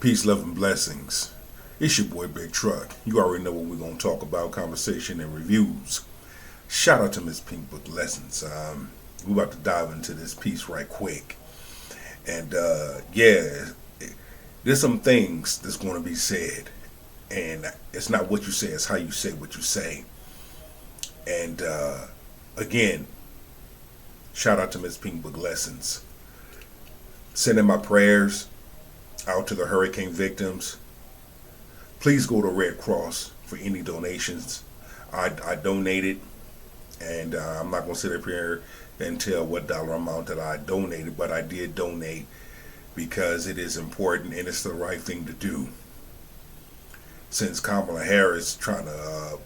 Peace, love, and blessings. It's your boy Big Truck. You already know what we're going to talk about, conversation and reviews. Shout out to Miss Pink Book Lessons. We're about to dive into this piece right quick. And there's some things that's going to be said. And it's not what you say, it's how you say what you say. And again, shout out to Miss Pink Book Lessons. Sending my prayers out to the hurricane victims. Please go to Red Cross for any donations. I donated, and I'm not going to sit up here and tell what dollar amount that I donated, but I did donate because it is important and it's the right thing to do. Since Kamala Harris trying to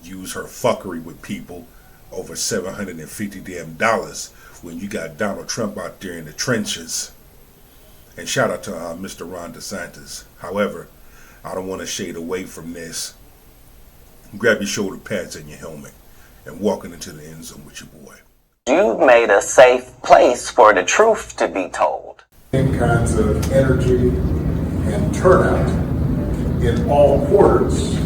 use her fuckery with people over $750 damn when you got Donald Trump out there in the trenches. And shout out to Mr. Ron DeSantis. However, I don't want to shade away from this. Grab your shoulder pads and your helmet and walking into the end zone with your boy. You've made a safe place for the truth to be told. Same kinds of energy and turnout in all quarters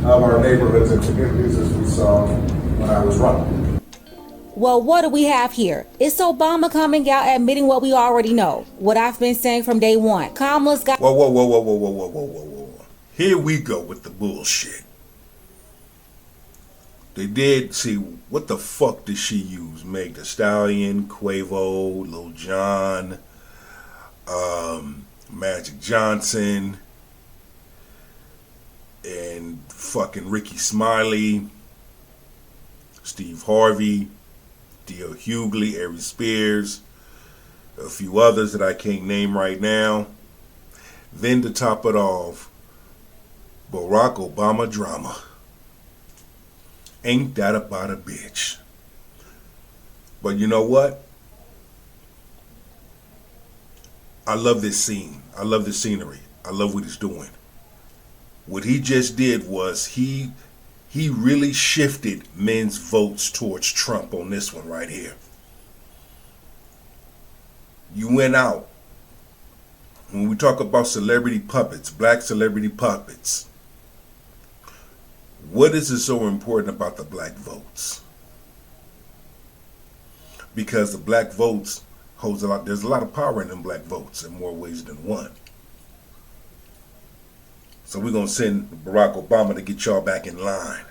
of our neighborhoods and communities as we saw when I was running. Well, what do we have here? It's Obama coming out admitting what we already know. What I've been saying from day one. Kamala's got... Whoa. Here we go with the bullshit. They did see, what the fuck did she use? Meg Thee Stallion, Quavo, Lil Jon, Magic Johnson, and fucking Ricky Smiley, Steve Harvey, D.L. Hughley, Ari Spears, a few others that I can't name right now. Then to top it off, Barack Obama drama. Ain't that about a bitch? But you know what? I love this scene. I love the scenery. I love what he's doing. What he just did was he really shifted men's votes towards Trump on this one right here. You went out. When we talk about celebrity puppets, black celebrity puppets, what is it so important about the black votes? Because the black votes holds a lot, there's a lot of power in them black votes in more ways than one. So we're going to send Barack Obama to get y'all back in line.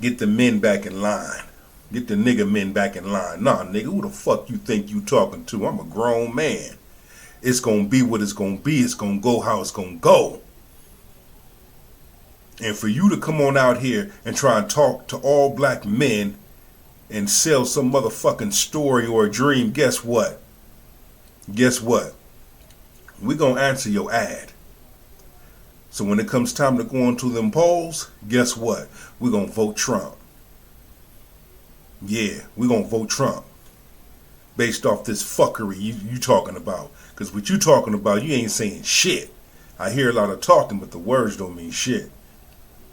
Get the men back in line. Get the nigga men back in line. Nah, nigga, who the fuck you think you talking to? I'm a grown man. It's going to be what it's going to be. It's going to go how it's going to go. And for you to come on out here and try and talk to all black men and sell some motherfucking story or a dream, guess what? Guess what? We're going to answer your ad. So when it comes time to go onto them polls, guess what? We're going to vote Trump. Yeah, we're going to vote Trump. Based off this fuckery you talking about. Because what you talking about, you ain't saying shit. I hear a lot of talking, but the words don't mean shit.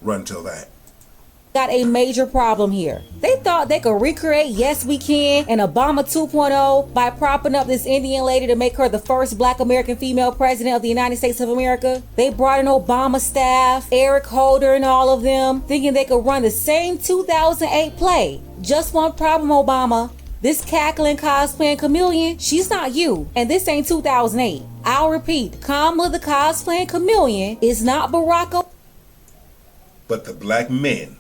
Run till that. Got a major problem here. They thought they could recreate Yes We Can and Obama 2.0 by propping up this Indian lady to make her the first black American female president of the United States of America. They brought in Obama staff, Eric Holder and all of them, thinking they could run the same 2008 play. Just one problem, Obama. This cackling cosplaying chameleon, she's not you. And this ain't 2008. I'll repeat, Kamala the cosplaying chameleon is not Barack Obama. But the black men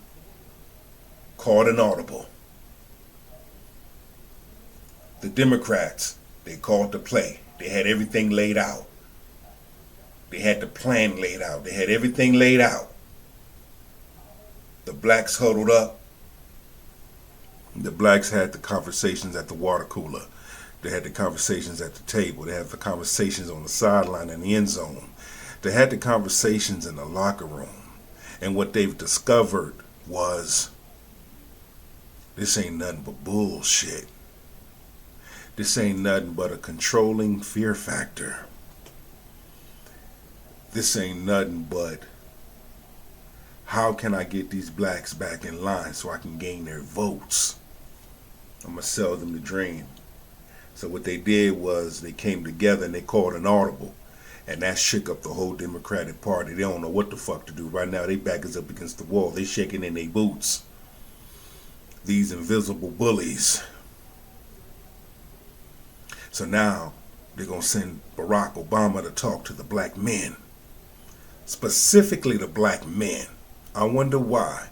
called an audible. The Democrats, they called the play. They had everything laid out. They had the plan laid out. They had everything laid out. The blacks huddled up. The blacks had the conversations at the water cooler. They had the conversations at the table. They had the conversations on the sideline in the end zone. They had the conversations in the locker room. And what they've discovered was, this ain't nothing but bullshit. This ain't nothing but a controlling fear factor. This ain't nothing but, how can I get these blacks back in line so I can gain their votes? I'm going to sell them the dream. So what they did was they came together and they called an audible. And that shook up the whole Democratic Party. They don't know what the fuck to do. Right now, they back is up against the wall. They shaking in their boots. These invisible bullies. So now, they're going to send Barack Obama to talk to the black men. Specifically the black men. I wonder why.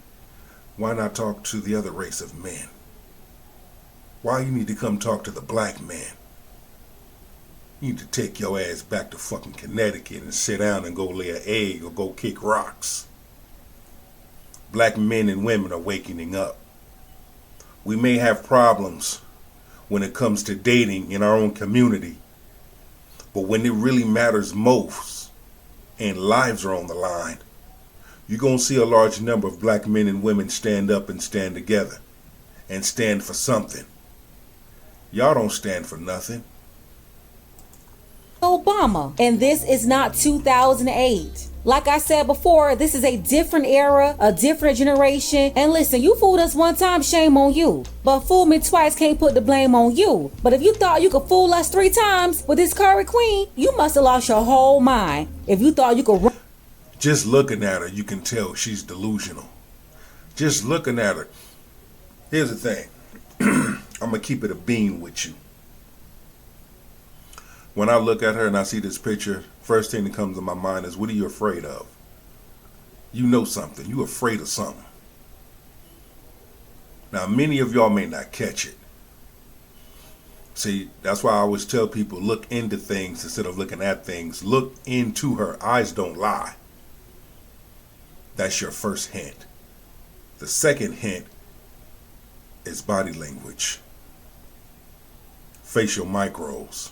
Why not talk to the other race of men? Why you need to come talk to the black man? You need to take your ass back to fucking Connecticut and sit down and go lay an egg or go kick rocks. Black men and women are waking up. We may have problems when it comes to dating in our own community, but when it really matters most and lives are on the line, you're going to see a large number of black men and women stand up and stand together and stand for something. Y'all don't stand for nothing. Obama. And this is not 2008. Like I said before, this is a different era, a different generation. And listen, you fooled us one time, shame on you. But fool me twice, can't put the blame on you. But if you thought you could fool us 3 times with this curry queen, you must have lost your whole mind. If you thought you could run. Just looking at her, you can tell she's delusional. Just looking at her. Here's the thing. I'm going to keep it a bean with you. When I look at her and I see this picture, first thing that comes to my mind is, what are you afraid of? You know something. You're afraid of something. Now, many of y'all may not catch it. See, that's why I always tell people, look into things instead of looking at things. Look into her. Eyes don't lie. That's your first hint. The second hint is body language. Facial micros.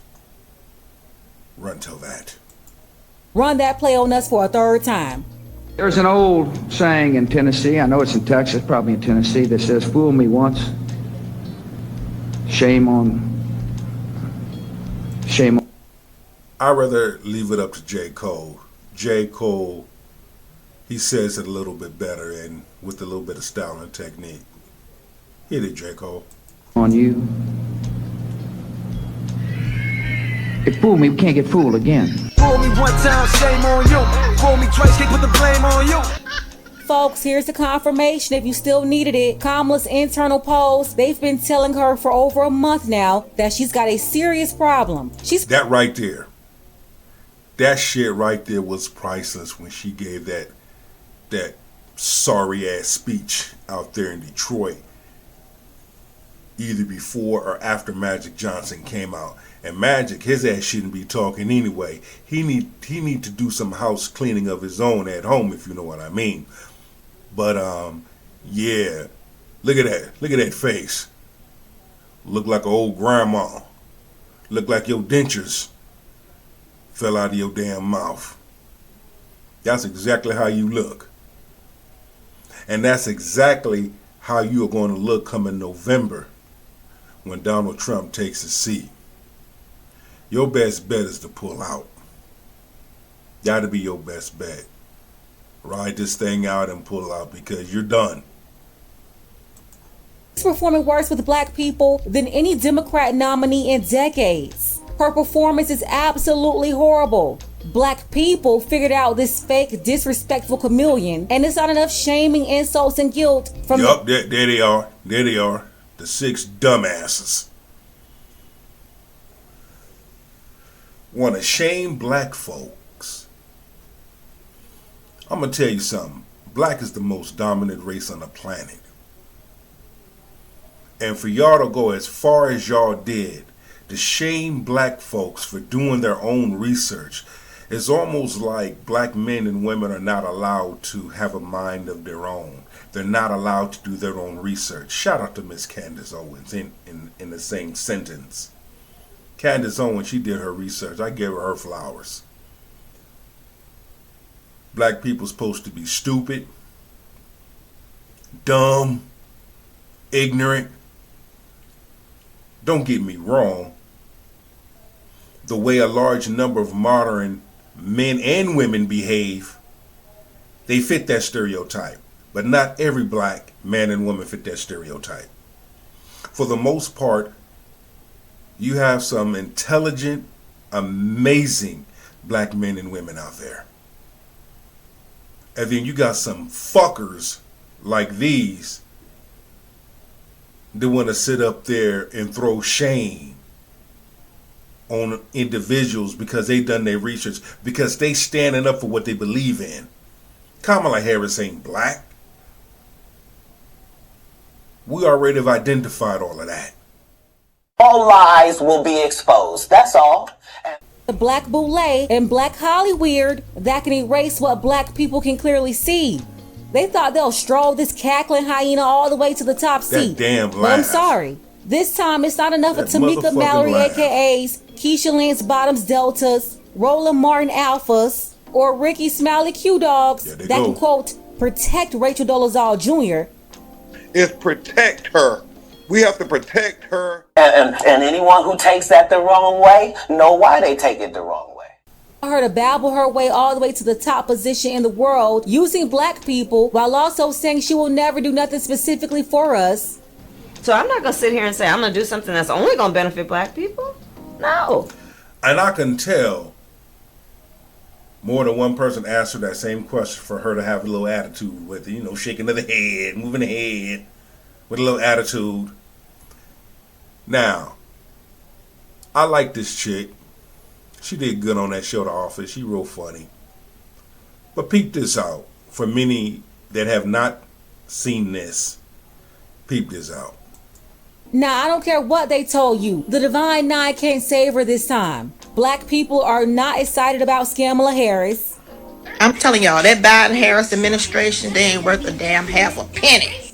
Run till that. Run that play on us for a 3rd time. There's an old saying in Tennessee, I know it's in Texas, probably in Tennessee, that says, fool me once, shame on. I'd rather leave it up to J. Cole. J. Cole, he says it a little bit better and with a little bit of style and technique. Hit it, J. Cole. On you. If fool me, we can't get fooled again. Fool me one time, shame on you. Fool me twice, can't put the blame on you. Folks, here's the confirmation if you still needed it. Kamala's internal polls, they've been telling her for over a month now that she's got a serious problem. That right there. That shit right there was priceless when she gave that sorry ass speech out there in Detroit. Either before or after Magic Johnson came out. And Magic, his ass shouldn't be talking anyway. He need to do some house cleaning of his own at home, if you know what I mean. But yeah, look at that face. Look like an old grandma. Look like your dentures fell out of your damn mouth. That's exactly how you look. And that's exactly how you are going to look coming November when Donald Trump takes a seat. Your best bet is to pull out. Gotta be your best bet. Ride this thing out and pull out because you're done. She's performing worse with black people than any Democrat nominee in decades. Her performance is absolutely horrible. Black people figured out this fake, disrespectful chameleon, and it's not enough shaming, insults, and guilt from. Yup, there they are. There they are. The 6 dumbasses. Want to shame black folks. I'm going to tell you something. Black is the most dominant race on the planet. And for y'all to go as far as y'all did to shame black folks for doing their own research, it's almost like black men and women are not allowed to have a mind of their own. They're not allowed to do their own research. Shout out to Miss Candace Owens in the same sentence. Candace Owens, she did her research. I gave her flowers. Black people supposed to be stupid, dumb, ignorant. Don't get me wrong. The way a large number of modern men and women behave, they fit that stereotype. But not every black man and woman fit that stereotype. For the most part, you have some intelligent, amazing, black men and women out there. And then you got some fuckers like these that want to sit up there and throw shame on individuals because they done their research, because they standing up for what they believe in. Kamala Harris ain't black. We already have identified all of that. All lies will be exposed. That's all. The black boule and black Hollyweird that can erase what black people can clearly see. They thought they'll stroll this cackling hyena all the way to the top seat. Damn but I'm laugh. sorry. This time it's not enough of That Tamika motherfucking Mallory laugh. AKA's Keisha Lance Bottoms Deltas, Roland Martin Alphas, or Ricky Smiley Q Dogs There that they can go. quote protect Rachel Dolezal Jr. Is protect her. We have to protect her. And anyone who takes that the wrong way, know why they take it the wrong way. Her to babble her way all the way to the top position in the world using black people while also saying she will never do nothing specifically for us. So I'm not going to sit here and say I'm going to do something that's only going to benefit black people. No. And I can tell more than one person asked her that same question for her to have a little attitude with it, you know, shaking of the head, moving the head with a little attitude. Now, I like this chick. She did good on that show, The Office. She real funny. But peep this out. For many that have not seen this, peep this out. Now, I don't care what they told you. The Divine Nine can't save her this time. Black people are not excited about Kamala Harris. I'm telling y'all, that Biden-Harris administration, they ain't worth a damn half a penny.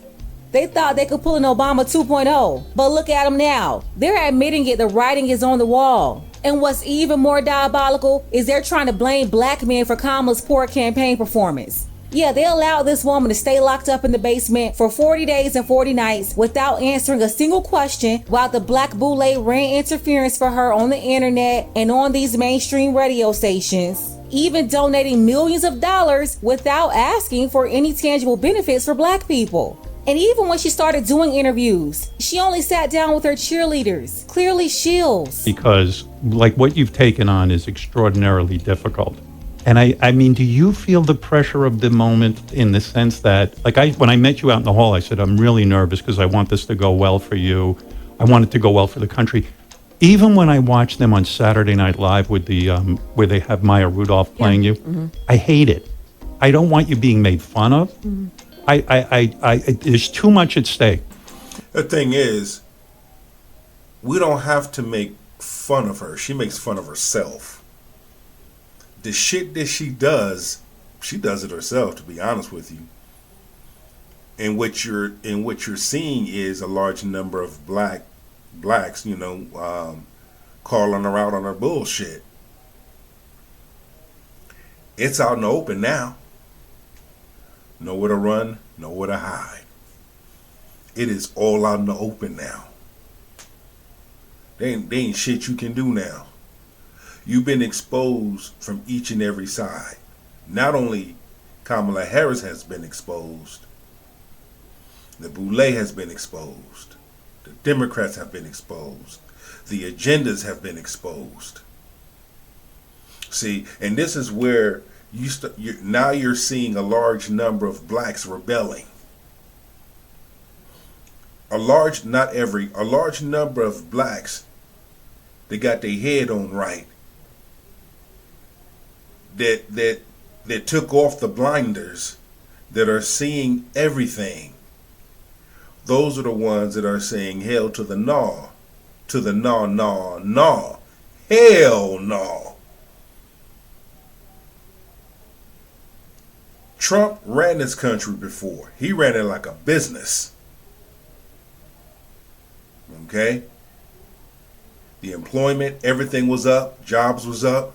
They thought they could pull an Obama 2.0, but look at them now. They're admitting it, the writing is on the wall. And what's even more diabolical is they're trying to blame black men for Kamala's poor campaign performance. Yeah, they allowed this woman to stay locked up in the basement for 40 days and 40 nights without answering a single question, while the black boule ran interference for her on the internet and on these mainstream radio stations, even donating millions of dollars without asking for any tangible benefits for black people. And even when she started doing interviews, she only sat down with her cheerleaders, clearly shills. Because like what you've taken on is extraordinarily difficult. And I mean, do you feel the pressure of the moment in the sense that, like when I met you out in the hall, I said, I'm really nervous because I want this to go well for you. I want it to go well for the country. Even when I watch them on Saturday Night Live with the, where they have Maya Rudolph playing you, I hate it. I don't want you being made fun of. There's too much at stake. The thing is, we don't have to make fun of her. She makes fun of herself. The shit that she does it herself, to be honest with you. And what you're seeing is a large number of blacks, you know, calling her out on her bullshit. It's out in the open now. Nowhere to run, nowhere to hide. It is all out in the open now. They ain't shit you can do now. You've been exposed from each and every side. Not only Kamala Harris has been exposed, the boule has been exposed, the Democrats have been exposed, the agendas have been exposed. See, and this is where now you're seeing a large number of blacks rebelling. A large number of blacks that got their head on right, that took off the blinders, that are seeing everything. Those are the ones that are saying hell to the no, to the no, no, no, hell no. Trump ran this country before. He ran it like a business. Okay? The employment, everything was up, jobs was up.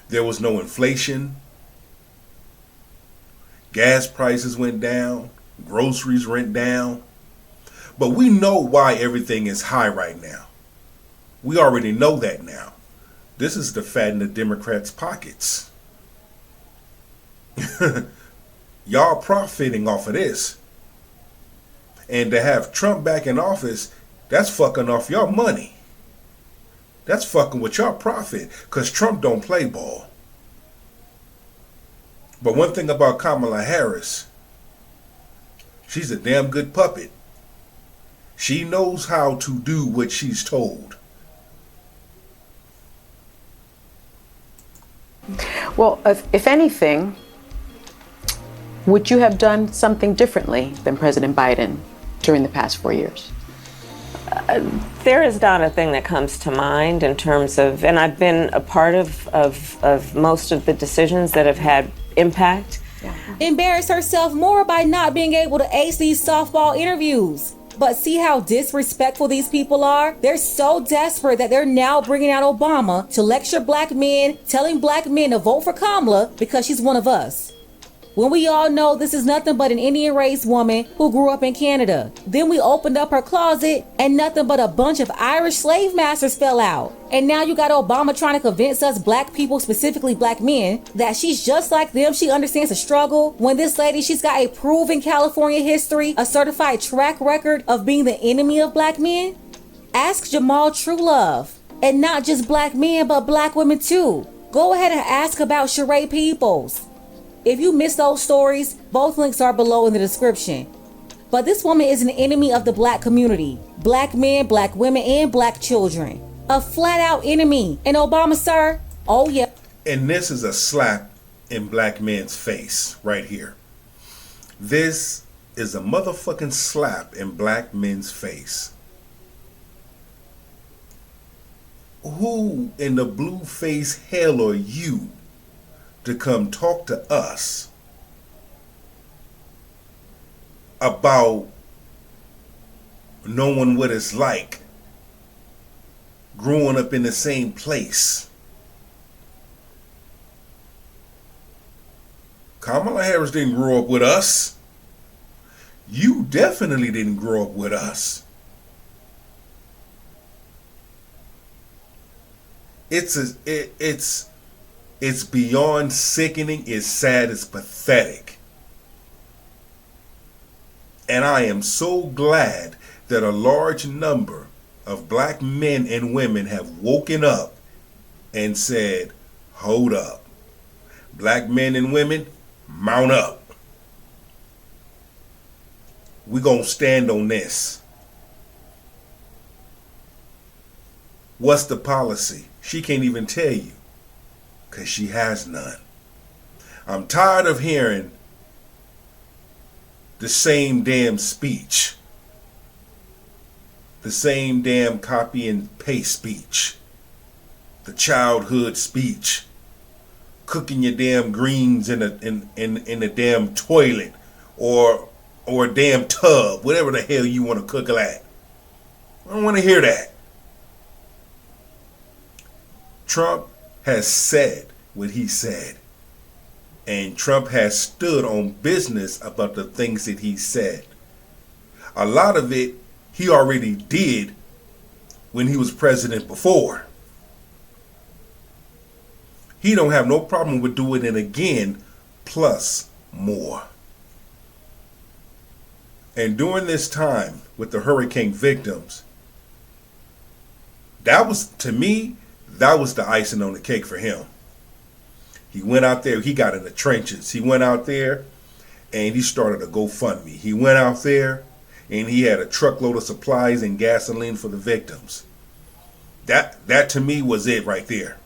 There was no inflation. Gas prices went down. Groceries went down. But we know why everything is high right now. We already know that now. This is to fatten the Democrats' pockets. Y'all profiting off of this. And to have Trump back in office, that's fucking off your money. That's fucking with your profit, because Trump don't play ball. But one thing about Kamala Harris, she's a damn good puppet. She knows how to do what she's told. Well, if anything, would you have done something differently than President Biden during the past 4 years? There is not a thing that comes to mind in terms of, and I've been a part of most of the decisions that have had impact. Embarrass herself more by not being able to ace these softball interviews. But see how disrespectful these people are? They're so desperate that they're now bringing out Obama to lecture black men, telling black men to vote for Kamala because she's one of us. When we all know this is nothing but an Indian race woman who grew up in Canada. Then we opened up her closet and nothing but a bunch of Irish slave masters fell out. And now you got Obama trying to convince us black people, specifically black men, that she's just like them. She understands the struggle. When this lady, she's got a proven California history, a certified track record of being the enemy of black men. Ask Jamal Truelove. And not just black men, but black women too. Go ahead and ask about Sheree Peoples. If you missed those stories, both links are below in the description. But this woman is an enemy of the black community. Black men, black women, and black children. A flat out enemy. And Obama, sir, oh yeah. And this is a slap in black men's face right here. This is a motherfucking slap in black men's face. Who in the blue face hell are you to come talk to us about knowing what it's like growing up in the same place? Kamala Harris didn't grow up with us. You definitely didn't grow up with us. It's beyond sickening, it's sad, it's pathetic. And I am so glad that a large number of black men and women have woken up and said, hold up. Black men and women, mount up. We're going to stand on this. What's the policy? She can't even tell you, because she has none. I'm tired of hearing the same damn speech. The same damn copy and paste speech. The childhood speech. Cooking your damn greens in a damn toilet or a damn tub, whatever the hell you want to cook it at. I don't want to hear that. Trump has said what he said. And Trump has stood on business about the things that he said. A lot of it he already did when he was president before. He don't have no problem with doing it again, plus more. And during this time with the hurricane victims, that was, to me, that was the icing on the cake for him. He went out there, he got in the trenches. He went out there and he started a GoFundMe. He went out there and he had a truckload of supplies and gasoline for the victims. That to me was it right there.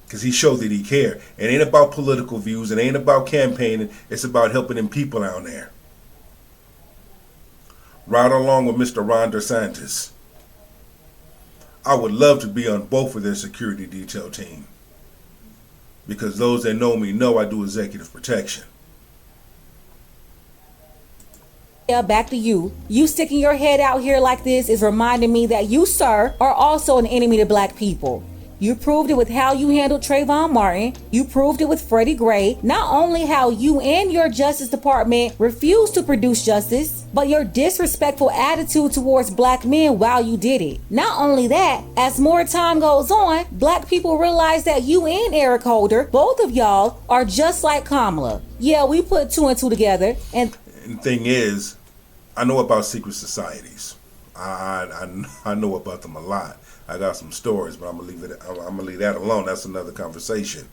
Because he showed that he cared. It ain't about political views. It ain't about campaigning. It's about helping them people out there. Right along with Mr. Ron DeSantis. I would love to be on both of their security detail team. Because those that know me know I do executive protection. Yeah, back to you. You sticking your head out here like this is reminding me that you, sir, are also an enemy to black people. You proved it with how you handled Trayvon Martin. You proved it with Freddie Gray. Not only how you and your Justice Department refused to produce justice, but your disrespectful attitude towards black men while you did it. Not only that, as more time goes on, black people realize that you and Eric Holder, both of y'all, are just like Kamala. Yeah, we put two and two together. And the thing is, I know about secret societies. I know about them a lot. I got some stories, but I'm gonna leave that alone. That's another conversation.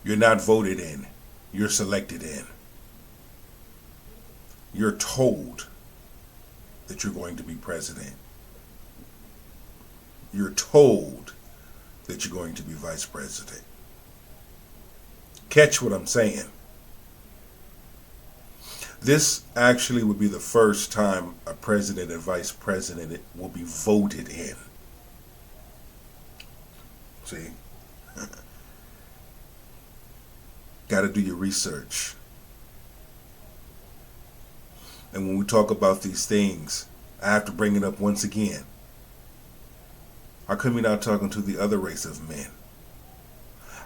You're not voted in. You're selected in. You're told that you're going to be president. You're told that you're going to be vice president. Catch what I'm saying. This actually would be the first time a president and vice president will be voted in. See? Got to do your research. And when we talk about these things, I have to bring it up once again. How come you're not talking to the other race of men?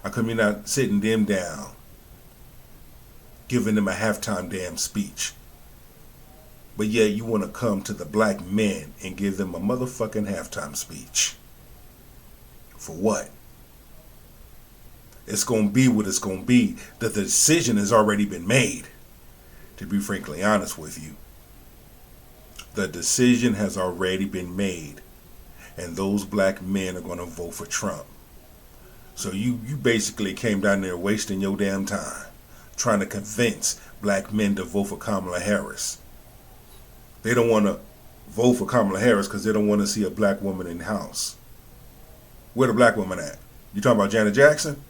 How come you're not sitting them down, giving them a halftime damn speech? But yet you want to come to the black men and give them a motherfucking halftime speech. For what? It's going to be what it's going to be. The decision has already been made, to be frankly honest with you. The decision has already been made. And those black men are going to vote for Trump. So you basically came down there wasting your damn time trying to convince black men to vote for Kamala Harris. They don't want to vote for Kamala Harris because they don't want to see a black woman in the house. Where the black woman at? You talking about Janet Jackson?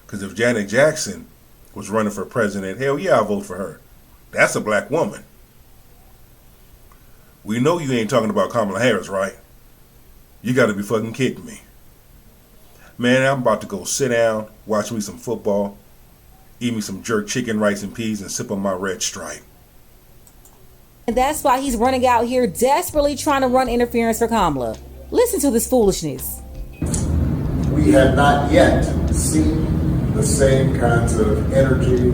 Because if Janet Jackson was running for president, hell yeah, I'll vote for her. That's a black woman. We know you ain't talking about Kamala Harris, right? You got to be fucking kidding me. Man, I'm about to go sit down, watch me some football, eat me some jerk chicken, rice, and peas, and sip on my red Stripe. And that's why he's running out here desperately trying to run interference for Kamala. Listen to this foolishness. We have not yet seen the same kinds of energy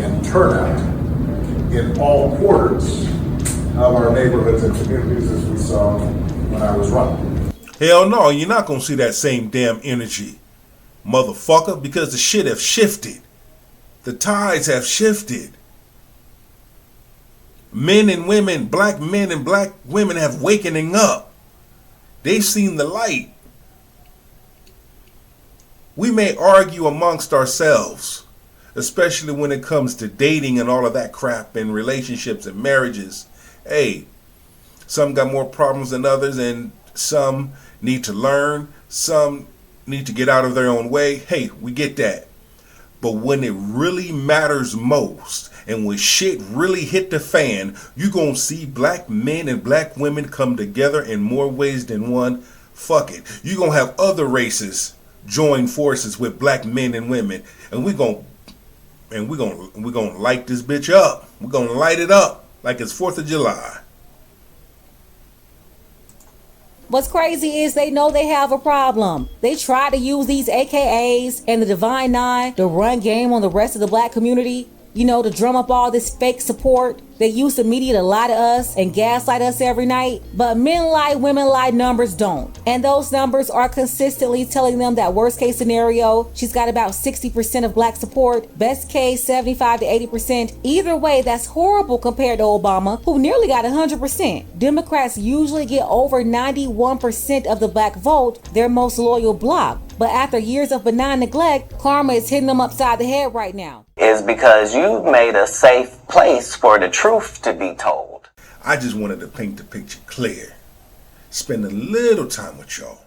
and turnout in all quarters of our neighborhoods and communities as we saw when I was running. Hell no, you're not going to see that same damn energy, motherfucker, because the shit have shifted. The tides have shifted. Men and women, black men and black women have wakening up. They've seen the light. We may argue amongst ourselves, especially when it comes to dating and all of that crap and relationships and marriages. Hey, some got more problems than others, and some need to learn, some need to get out of their own way. Hey, we get that. But when it really matters most, and when shit really hit the fan, you're going to see black men and black women come together in more ways than one. Fuck it. You're going to have other races join forces with black men and women, and we're going to light this bitch up. We're going to light it up like it's 4th of July. What's crazy is they know they have a problem. They try to use these AKAs and the Divine Nine to run game on the rest of the black community, you know, to drum up all this fake support. They use the media to lie to us and gaslight us every night. But men lie, women lie, numbers don't. And those numbers are consistently telling them that worst case scenario, she's got about 60% of black support. Best case, 75 to 80%. Either way, that's horrible compared to Obama, who nearly got 100%. Democrats usually get over 91% of the black vote, their most loyal bloc. But after years of benign neglect, karma is hitting them upside the head right now. Is because you made a safe place for the truth to be told. I just wanted to paint the picture clear. Spend a little time with y'all.